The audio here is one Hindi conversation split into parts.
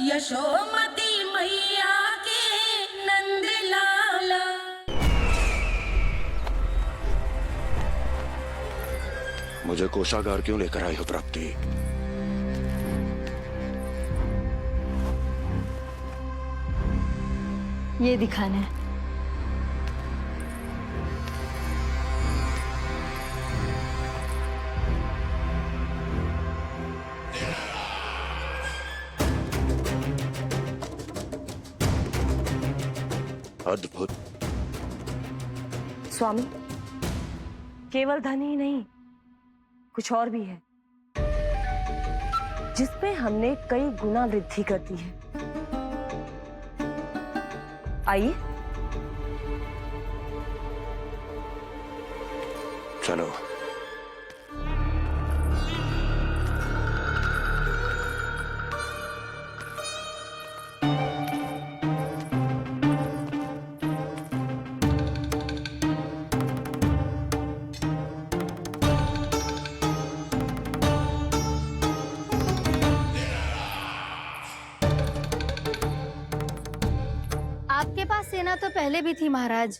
यशोमती मैया के नंद लाला। मुझे कोषागार क्यों लेकर आई हो प्राप्ति? ये दिखाना है। अद्भुत। स्वामी, केवल धन ही नहीं, कुछ और भी है जिसमें हमने कई गुना वृद्धि कर दी है। आइए। चलो। आपके पास सेना तो पहले भी थी महाराज,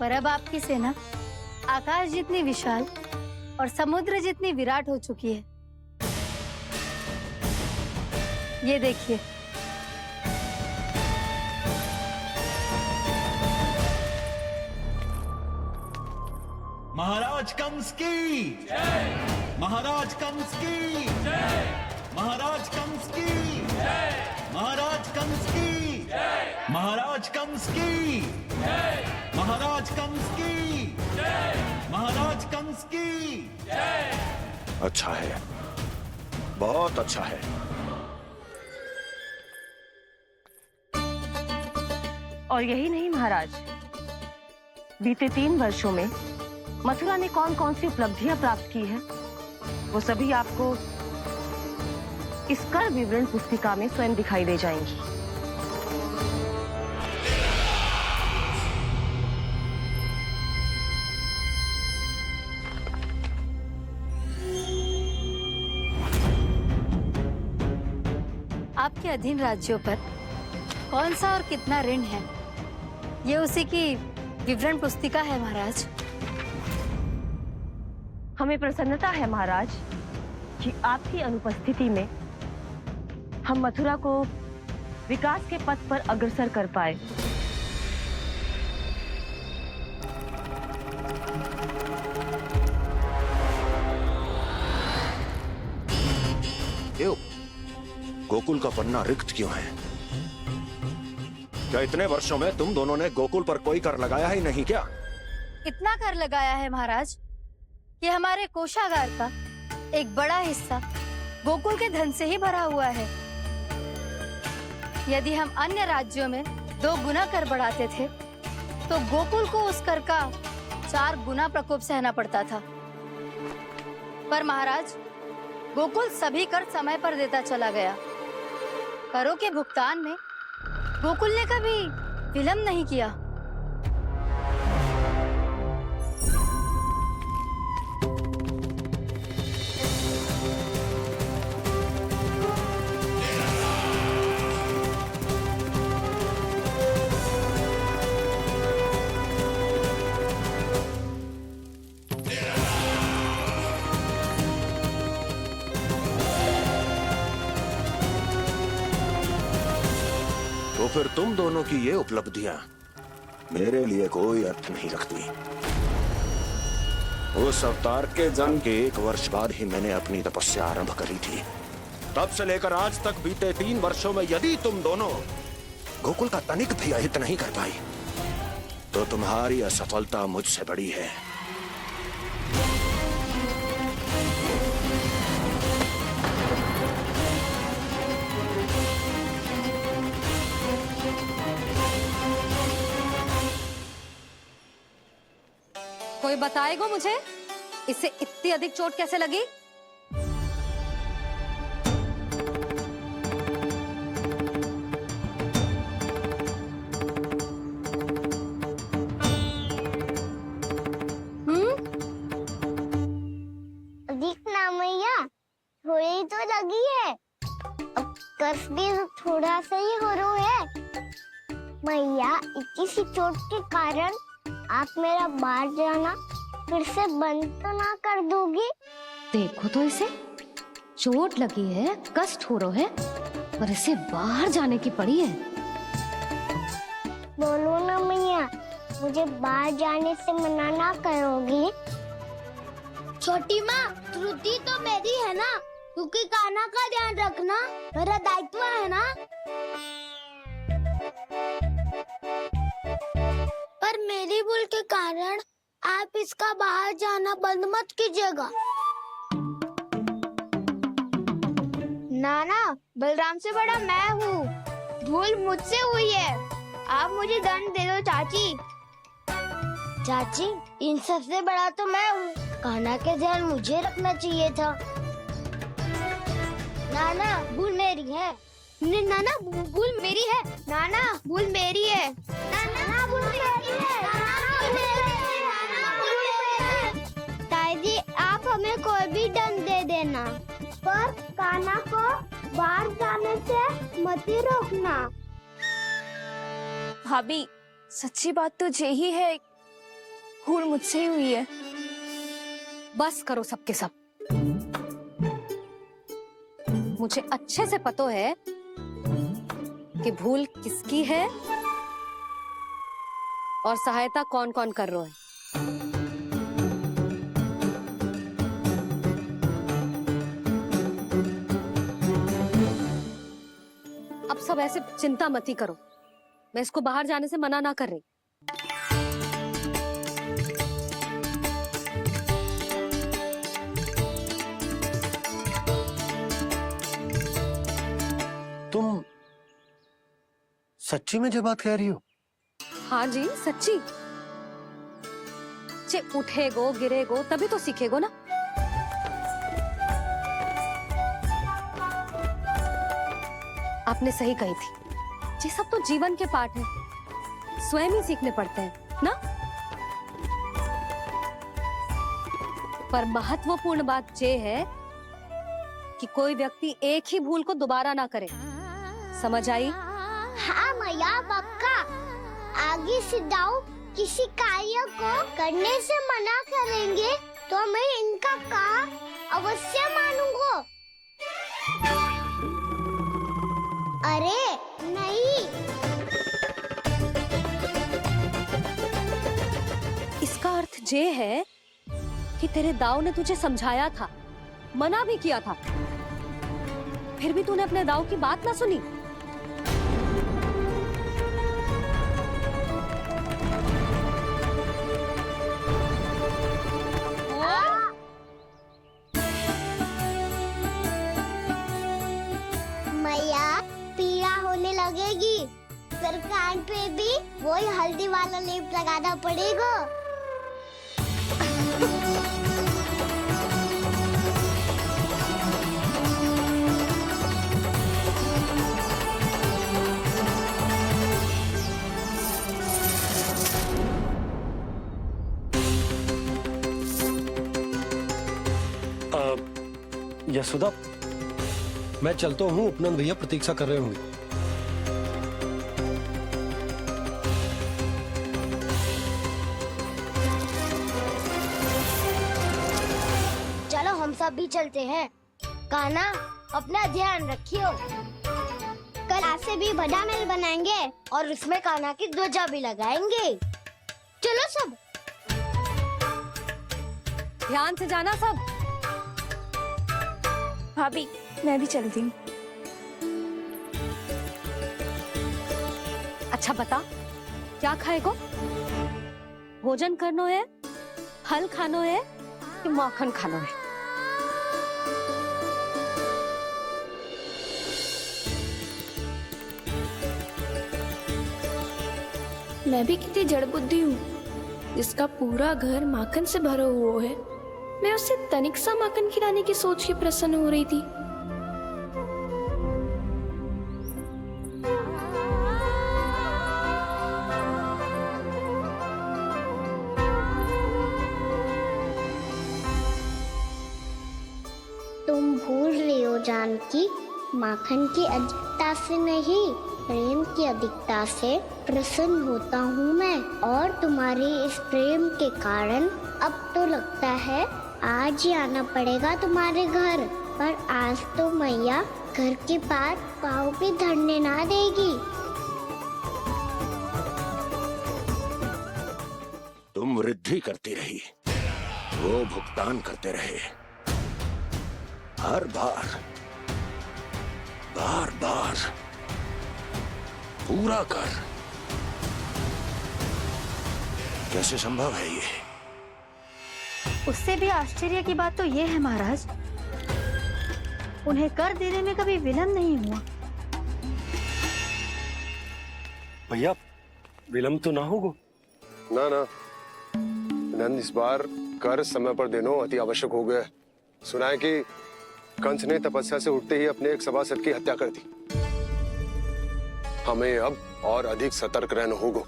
पर अब आपकी सेना आकाश जितनी विशाल और समुद्र जितनी विराट हो चुकी है। ये देखिए। महाराज कंस की जय। महाराज कंस की जय। महाराज कंस की जय। महाराज कंस की जय। महाराज कंस की जय। महाराज कंस की जय। महाराज कंस की जय। अच्छा है, बहुत अच्छा है। और यही नहीं महाराज, बीते 3 वर्षों में मथुरा ने कौन कौन सी उपलब्धियां प्राप्त की है, वो सभी आपको इस कर विवरण पुस्तिका में स्वयं दिखाई दे जाएंगी। आपके अधीन राज्यों पर कौन सा और कितना ऋण है, ये उसी की विवरण पुस्तिका है महाराज। हमें प्रसन्नता है महाराज कि आपकी अनुपस्थिति में हम मथुरा को विकास के पथ पर अग्रसर कर पाए। क्यों? गोकुल का पन्ना रिक्त क्यों है? क्या इतने वर्षों में तुम दोनों ने गोकुल पर कोई कर लगाया ही नहीं क्या? इतना कर लगाया है महाराज कि हमारे कोषागार का एक बड़ा हिस्सा गोकुल के धन से ही भरा हुआ है। यदि हम अन्य राज्यों में 2 गुना कर बढ़ाते थे, तो गोकुल को उस कर का 4 गुना प्रकोप सहना पड़ता था। पर महाराज, गोकुल सभी कर समय पर देता चला गया। करों के भुगतान में गोकुल ने कभी विलंब नहीं किया। तो फिर तुम दोनों की ये उपलब्धियां मेरे लिए कोई अर्थ नहीं रखती। उस अवतार के जन्म के 1 वर्ष बाद ही मैंने अपनी तपस्या आरंभ करी थी। तब से लेकर आज तक बीते 3 वर्षों में यदि तुम दोनों गोकुल का तनिक भी अहित नहीं कर पाई, तो तुम्हारी असफलता मुझसे बड़ी है। कोई बताएगा मुझे, इसे इतनी अधिक चोट कैसे लगी? अधिक ना मैया, थोड़ी तो लगी है। अब कस भी थोड़ा सा ही हो रहा है। मैया, इतनी सी चोट के कारण आप मेरा बाहर जाना फिर से बंद तो ना कर दोगी? देखो तो इसे, चोट लगी है, कष्ट हो रहा है और इसे बाहर जाने की पड़ी है। बोलो ना मैया, मुझे बाहर जाने से मना ना करोगी? छोटी माँ, त्रुटि तो मेरी है ना, क्योंकि कान्हा का ध्यान रखना मेरा दायित्व है ना। पर मेरी भूल के कारण आप इसका बाहर जाना बंद मत कीजिएगा। नाना, बलराम से बड़ा मैं हूँ, भूल मुझसे हुई है, आप मुझे दंड दे दो चाची। चाची, इन सबसे बड़ा तो मैं हूँ, कान्हा के ध्यान मुझे रखना चाहिए था। नाना, भूल मेरी है। नाना, भूल मेरी है। नाना, भूल मेरी है। नाना, भूल मेरी है। ताई जी, आप हमें कोई भी दंड दे देना, पर कान्हा को बाहर जाने से मत ही रोकना। भाभी, सच्ची बात तो यही है, भूल मुझसे ही हुई है। बस करो सबके सब। मुझे अच्छे से पता है कि भूल किसकी है और सहायता कौन कौन कर रहा है। अब सब ऐसे चिंता मत ही करो, मैं इसको बाहर जाने से मना ना कर रही। तुम सच्ची में जो बात कह रही हो? हाँ जी, सच्ची। जे उठेगो गिरेगो तभी तो सीखेगो ना। आपने सही कही थी, ये सब तो जीवन के पाठ हैं, स्वयं ही सीखने पड़ते हैं ना। पर महत्वपूर्ण बात ये है कि कोई व्यक्ति एक ही भूल को दोबारा ना करे, समझ आई? हाँ मैया, पक्का। आगे से दाऊ किसी कार्य को करने से मना करेंगे तो मैं इनका काम अवश्य मानूंगा। अरे नहीं। इसका अर्थ ये है कि तेरे दाऊ ने तुझे समझाया था, मना भी किया था, फिर भी तूने अपने दाऊ की बात ना सुनी। मैया, पीड़ा होने लगेगी, फिर कान पे भी वही हल्दी वाला लेप लगाना पड़ेगा। यशोदा, मैं चलता हूँ, उपनंद भैया प्रतीक्षा कर रहे होंगे। चलो हम सब भी चलते हैं। कान्हा, अपना ध्यान रखियो। कल आज से भी बड़ा महल बनाएंगे और उसमें कान्हा की ध्वजा भी लगाएंगे। चलो सब। ध्यान से जाना सब। भाभी, मैं भी चलती हूँ। अच्छा बता, क्या खाएगो? भोजन करनो है, फल खानो है कि माखन खानो है? मैं भी कितनी जड़ बुद्धि हूँ, जिसका पूरा घर माखन से भरा हुआ है। मैं उससे तनिक सा माखन खिलाने की सोच ही प्रसन्न हो रही थी। तुम भूल रही हो जानकी, माखन की अधिकता से नहीं, प्रेम की अधिकता से प्रसन्न होता हूँ मैं। और तुम्हारे इस प्रेम के कारण अब तो लगता है आज ही आना पड़ेगा तुम्हारे घर। पर आज तो मैया घर के पास पाँव भी धरने ना देगी। तुम वृद्धि करती रही, वो भुगतान करते रहे। हर बार बार बार पूरा कर। कैसे संभव है ये? उससे भी आश्चर्य की बात तो ये है महाराज, उन्हें कर देने में कभी विलम्ब नहीं हुआ। भैया विलम्ब तो ना होगा? ना ना नंद, इस बार कर समय पर देना अति आवश्यक हो गया है। सुना है कि कंस ने तपस्या से उठते ही अपने एक सभासद की हत्या कर दी। हमें अब और अधिक सतर्क रहना होगा।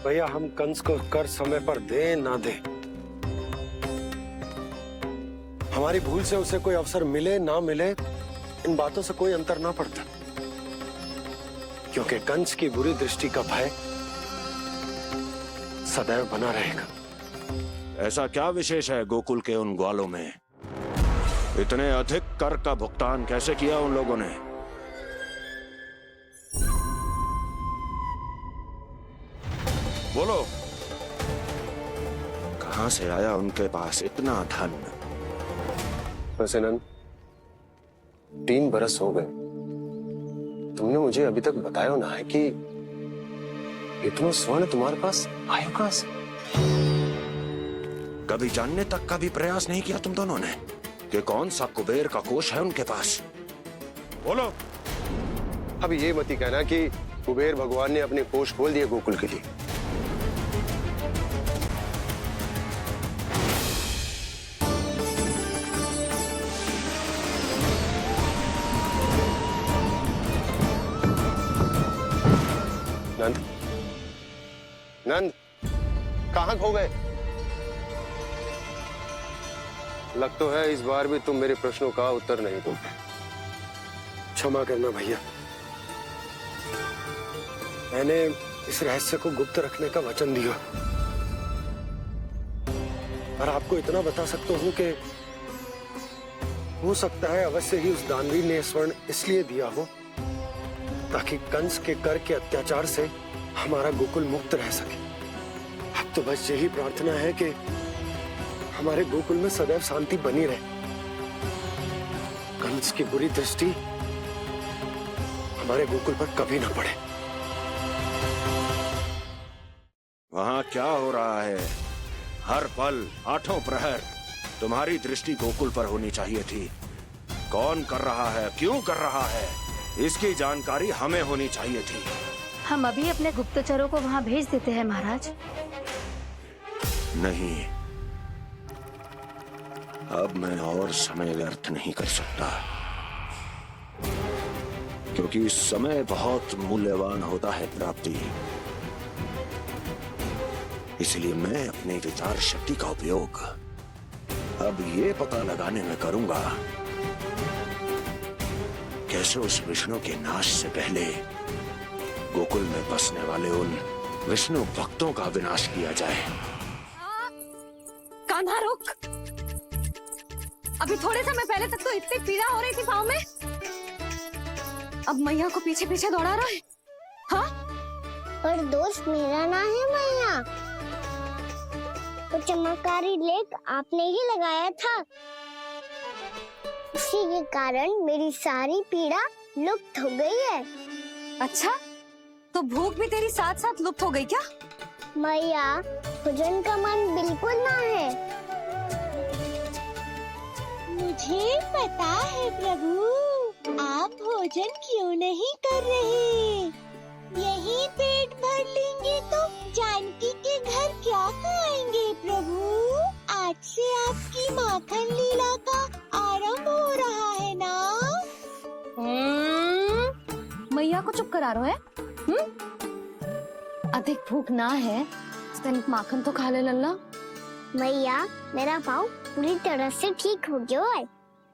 भैया हम कंस को कर समय पर दे ना दे, हमारी भूल से उसे कोई अवसर मिले ना मिले, इन बातों से कोई अंतर ना पड़ता। क्योंकि कंस की बुरी दृष्टि का भय सदैव बना रहेगा। ऐसा क्या विशेष है गोकुल के उन ग्वालों में? इतने अधिक कर का भुगतान कैसे किया उन लोगों ने? बोलो, कहां से आया उनके पास इतना धन? वैसे नंद, 3 बरस हो गए, तुमने मुझे अभी तक बताया ना है कि इतना स्वर्ण तुम्हारे पास आया कहां से? कभी जानने तक का भी प्रयास नहीं किया तुम दोनों ने कि कौन सा कुबेर का कोष है उनके पास? बोलो। अब ये मत ही कहना कि कुबेर भगवान ने अपने कोष खोल दिए गोकुल के लिए। नंद, नंद, कहां खो गए? लग तो है इस बार भी तुम मेरे प्रश्नों का उत्तर नहीं दोगे। क्षमा करना भैया, मैंने इस रहस्य को गुप्त रखने का वचन दिया। पर आपको इतना बता सकता हूं कि हो सकता है अवश्य ही उस दानवी ने स्वर्ण इसलिए दिया हो ताकि कंस के कर के अत्याचार से हमारा गोकुल मुक्त रह सके। अब तो बस यही प्रार्थना है कि हमारे गोकुल में सदैव शांति बनी रहे, कंस की बुरी दृष्टि हमारे गोकुल पर कभी ना पड़े। वहां क्या हो रहा है? हर पल, आठों प्रहर तुम्हारी दृष्टि गोकुल पर होनी चाहिए थी। कौन कर रहा है, क्यों कर रहा है, इसकी जानकारी हमें होनी चाहिए थी। हम अभी अपने गुप्तचरों को वहां भेज देते हैं महाराज। नहीं, अब मैं और समय व्यर्थ नहीं कर सकता, क्योंकि समय बहुत मूल्यवान होता है प्राप्ति। इसलिए मैं अपने विचार शक्ति का उपयोग अब ये पता लगाने में करूंगा कैसे उस विष्णु के नाश से पहले गोकुल में बसने वाले उन विष्णु भक्तों का विनाश किया जाए। कान्हा रुक, अभी थोड़े समय पहले तक तो इतनी पीड़ा हो रही थी पाँव में, अब मैया को पीछे पीछे दौड़ा रहा है। हाँ, पर दोष मेरा ना है मैया, तो चमत्कारी लेख आपने ही लगाया था। उसी के कारण मेरी सारी पीड़ा लुप्त हो गई है। अच्छा, तो भूख भी तेरी साथ साथ लुप्त हो गई क्या? मैया, भोजन का मन बिल्कुल ना है। मुझे पता है प्रभु, आप भोजन क्यों नहीं कर रहे। यही पेट भर लेंगे तो जानकी के घर क्या खाएंगे प्रभु। आज से आपकी माखन लीला का आरंभ हो रहा है ना। मैया को चुप करा रहा है। अधिक भूख ना है, तनिक माखन तो खा ले लल्ला। मैया, मेरा पाँव पूरी तरह से ठीक हो गया है।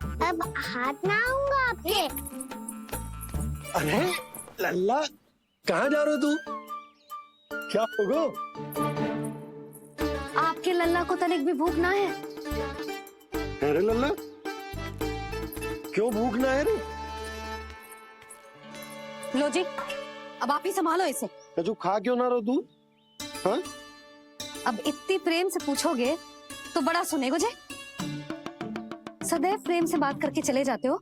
अब हाथ ना आऊंगा आपके। अरे लल्ला, कहाँ जा रहे हो तू? क्या होगो? आपके लल्ला को तनिक भी भूख ना है? अरे लल्ला, क्यों भूख ना है रे? लो जी, अब आप ही संभालो इसे। तू खा क्यों ना रहो तू? हाँ? अब इतनी प्रेम से पूछोगे तो बड़ा सुनेगो जे। सदैव प्रेम से बात करके चले जाते हो,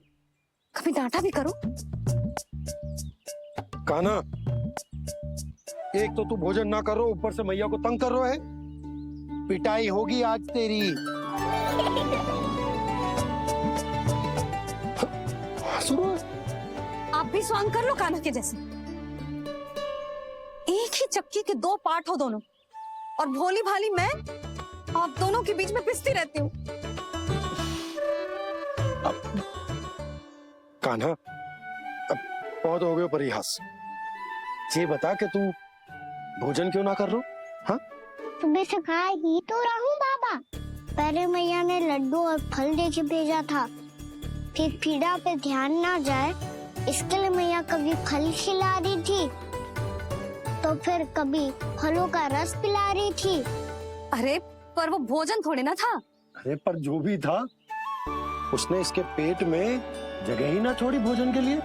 कभी डांटा भी करो। काना, एक तो तू भोजन ना करो, ऊपर से मैया को तंग कर रहा है। पिटाई होगी आज तेरी। आप भी स्वांग कर लो कान्हा के जैसे। एक ही चक्की के दो पार्ट हो दोनों, और भोली भाली मैं आप दोनों के बीच में पिसती रहती हूँ। कान्हा, अब बहुत हो गए परिहास। ये बता कि तू भोजन क्यों ना कर रो? हाँ? सुबह से खा ही तो रहा हूँ बाबा। पहले मैया ने लड्डू और फल दे के भेजा था, फिर पीड़ा पे ध्यान ना जाए इसके लिए मैया कभी फल खिला रही थी, तो फिर कभी फलों का रस पिला रही थी। अरे पर वो भोजन थोड़े ना था। अरे पर जो भी था, उसने इसके पेट में जगह ही ना छोड़ी भोजन के लिए।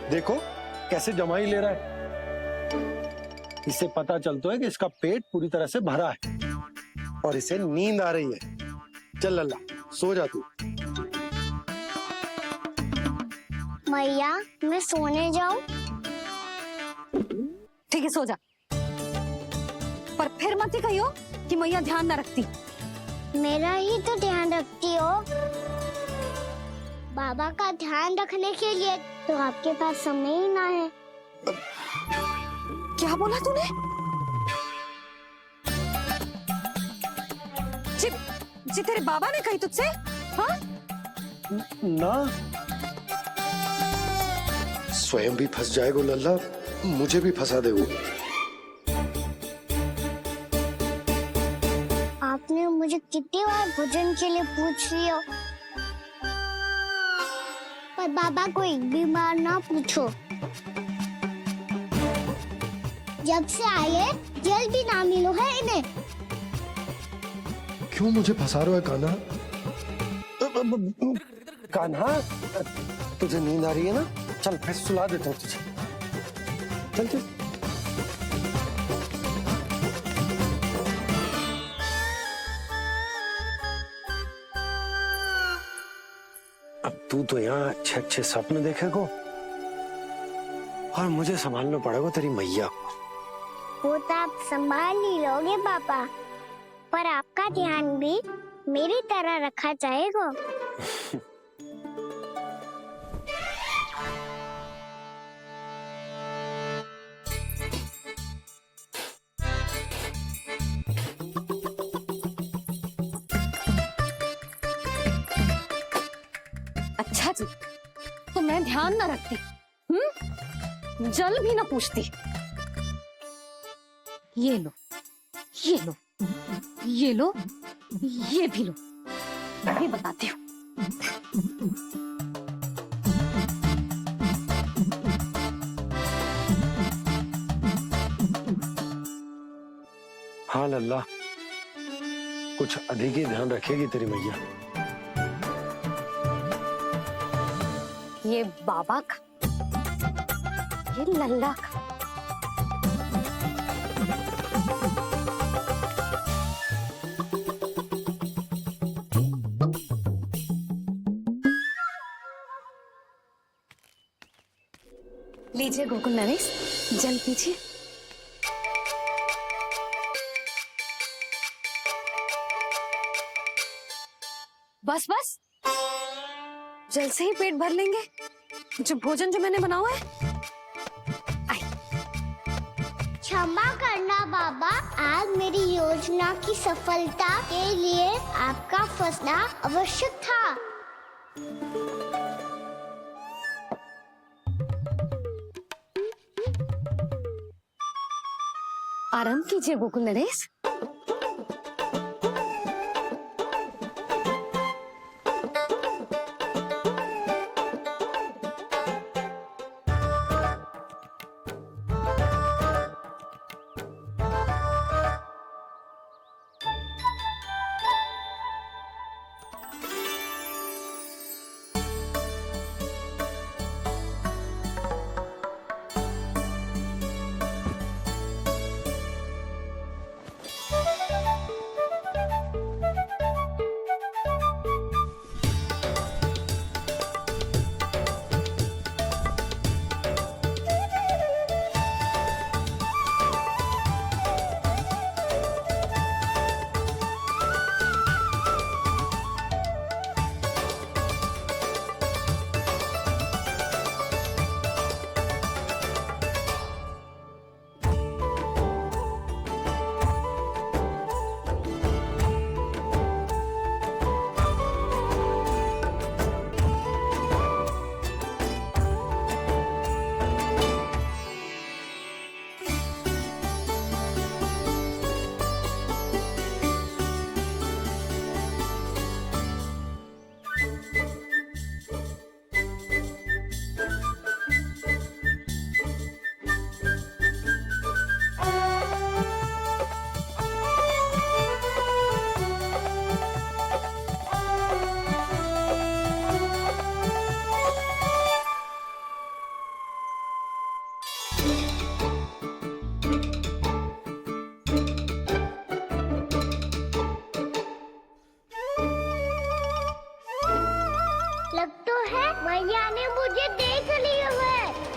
देखो कैसे जमाई ले रहा है। इससे पता चलता है कि इसका पेट पूरी तरह से भरा है और इसे नींद आ रही है। चल लल्ला, सो जा तू। मैया, मैं सोने जाऊं? ठीक है, सो जा, पर फिर मत ही कहियो कि मैया ध्यान ना रखती। मेरा ही तो ध्यान रखती हो। बाबा का ध्यान रखने के लिए तो आपके पास समय ही ना है। क्या बोला तूने? जी तेरे बाबा ने कही तुझसे? हाँ? ना, स्वयं भी फंस जाएगा लल्ला, मुझे भी फंसा देगो। आपने मुझे कितनी बार भोजन के लिए पूछ लिया, पर बाबा को एक भी बार ना पूछो। जब से आए जल भी ना मिलो है इन्हें। क्यों मुझे फंसा रहा है कान्हा? कान्हा, तुझे नींद आ रही है ना? चल मैं सुला देता हूँ तुझे। चल चल। अब तू तो यहाँ अच्छे अच्छे सपने देखेगा और मुझे संभालना पड़ेगा तेरी मैया को। वो तो आप संभाल ही लोगे पापा, पर आपका ध्यान भी मेरी तरह रखा जाएगा। अच्छा जी, तो मैं ध्यान ना रखती, जल भी ना पूछती। ये लो, ये लो, ये लो, ये भी लो, मैं भी बताती हूँ। हाँ लल्ला, कुछ अधिक ही ध्यान रखेगी तेरी मैया। ये बाबा का, ये लल्ला का। लीजिए गोकुल नरेश, जल पीजिए। बस बस, जल से ही पेट भर लेंगे। जो भोजन जो मैंने बनाया है। क्षमा करना बाबा, आज मेरी योजना की सफलता के लिए आपका फंसना आवश्यक था। आराम कीजिए गोकुल नरेश। है मैया ने मुझे देख लिया है।